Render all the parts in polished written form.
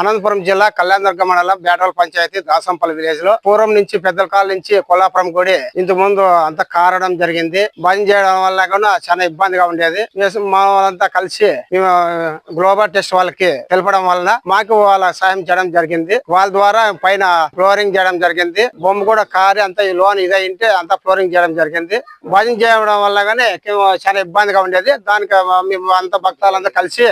అనంతపురం జిల్లా కళ్యాణదుర్గ మండలం బేటవల్ పంచాయతీ దాసంపల్లి విలేజ్ లో పూర్వం నుంచి పెద్దల కాలం నుంచి కొల్లాపురం గుడి ఇంత ముందు అంత కారడం జరిగింది. బంద్ చేయడం వల్ల కూడా చాలా ఇబ్బందిగా ఉండేది. మా వాళ్ళంతా కలిసి గ్లోబల్ టెస్ట్ వాళ్ళకి తెలపడం వలన మాకు వాళ్ళ సాయం చేయడం జరిగింది. వాళ్ళ ద్వారా పైన ఫ్లోరింగ్ చేయడం జరిగింది. బొమ్మ కూడా కారి అంతా ఈ లోన్ ఇదైంటే అంతా ఫ్లోరింగ్ చేయడం జరిగింది. బంద్ చేయడం వల్ల కానీ చాలా ఇబ్బందిగా ఉండేది. దానికి మేము అంత భక్తులంతా కలిసి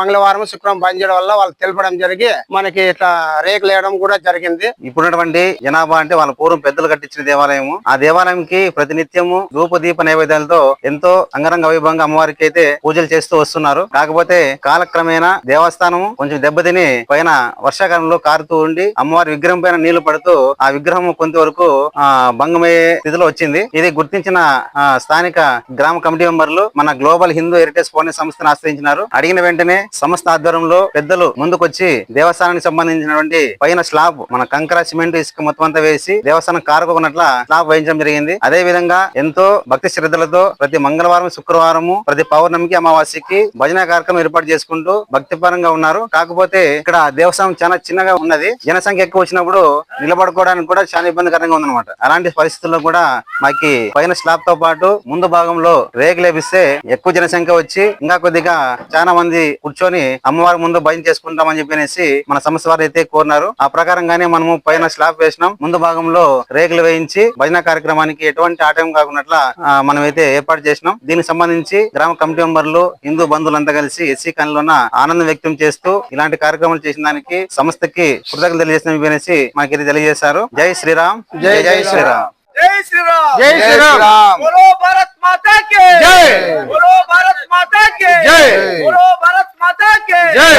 మంగళవారం శుక్రవారం బంద్ చేయడం వల్ల వాళ్ళు తెలపడం జరిగి మనకి ఇట్లా రేకులు వేయడం కూడా జరిగింది. ఇప్పుడున్నటువంటి జనాభా అంటే వాళ్ళ పూర్వం పెద్దలు కట్టించిన దేవాలయము. ఆ దేవాలయంకి ప్రతినిత్యము ధూప దీప నైవేద్యాలతో ఎంతో అంగరంగ వైభవంగా అమ్మవారికి అయితే పూజలు చేస్తూ వస్తున్నారు. కాకపోతే కాలక్రమేణా దేవస్థానం కొంచెం దెబ్బతిని పైన వర్షాకాలంలో కారుతూ ఉండి అమ్మవారి విగ్రహం పైన నీళ్లు పడుతూ ఆ విగ్రహం కొంతవరకు భంగమయ్యే స్థితిలో వచ్చింది. ఇది గుర్తించిన స్థానిక గ్రామ కమిటీ మెంబర్లు మన గ్లోబల్ హిందూ హెరిటేజ్ ఫౌండేషన్ సంస్థను ఆశ్రయించినారు. అడిగిన వెంటనే సంస్థ ఆధ్వర్యంలో పెద్దలు ముందుకొచ్చి దేవస్థానానికి సంబంధించినటువంటి పైన స్లాబ్ మన కంకర సిమెంట్ ఇసుక మొత్తం అంతా వేసి దేవస్థానం కారుకోకున్నట్ల స్లాబ్ వేయించడం జరిగింది. అదే విధంగా ఎంతో భక్తి శ్రద్ధలతో ప్రతి మంగళవారం శుక్రవారము ప్రతి పౌర్ణమికి అమావాస్యకి భజన కార్యక్రమం ఏర్పాటు చేసుకుంటూ భక్తిపరంగా ఉన్నారు. కాకపోతే ఇక్కడ దేవస్థానం చాలా చిన్నగా ఉన్నది. జనసంఖ్య ఎక్కువ వచ్చినప్పుడు నిలబడుకోవడానికి కూడా చాలా ఇబ్బందికరంగా ఉందన్నమాట. అలాంటి పరిస్థితుల్లో కూడా మాకి పైన స్లాబ్ తో పాటు ముందు భాగంలో రేకు లేపిస్తే ఎక్కువ జనసంఖ్య వచ్చి ఇంకా కొద్దిగా చాలా మంది కూర్చొని అమ్మవారి ముందు భజన చేసుకుంటామని చెప్పేసి మన సంస్థ వారు అయితే కోరినారు. ఆ ప్రకారంగానే మనము పైన స్లాబ్ వేసినాం. ముందు భాగంలో రేకులు వేయించి భజన కార్యక్రమానికి ఎటువంటి ఆటంకం కాకుండా మనం అయితే ఏర్పాటు చేసినాం. దీనికి సంబంధించి గ్రామ కమిటీ మెంబర్లు హిందూ బంధువులంతా కలిసి ఎస్సీ కాలనీలోన ఆనందం వ్యక్తం చేస్తూ ఇలాంటి కార్యక్రమాలు చేసిన దానికి సంస్థకి కృతజ్ఞతలు తెలియజేసినవి మనకి తెలియజేశారు. జై శ్రీరామ్, జై జై శ్రీరామ్, జై శ్రీరామ్, జై శ్రీరామ్, బోలో భారత్ మాతా కి జై, బోలో భారత్ మాతా కి జై, బోలో భారత్ మాతా కి జై.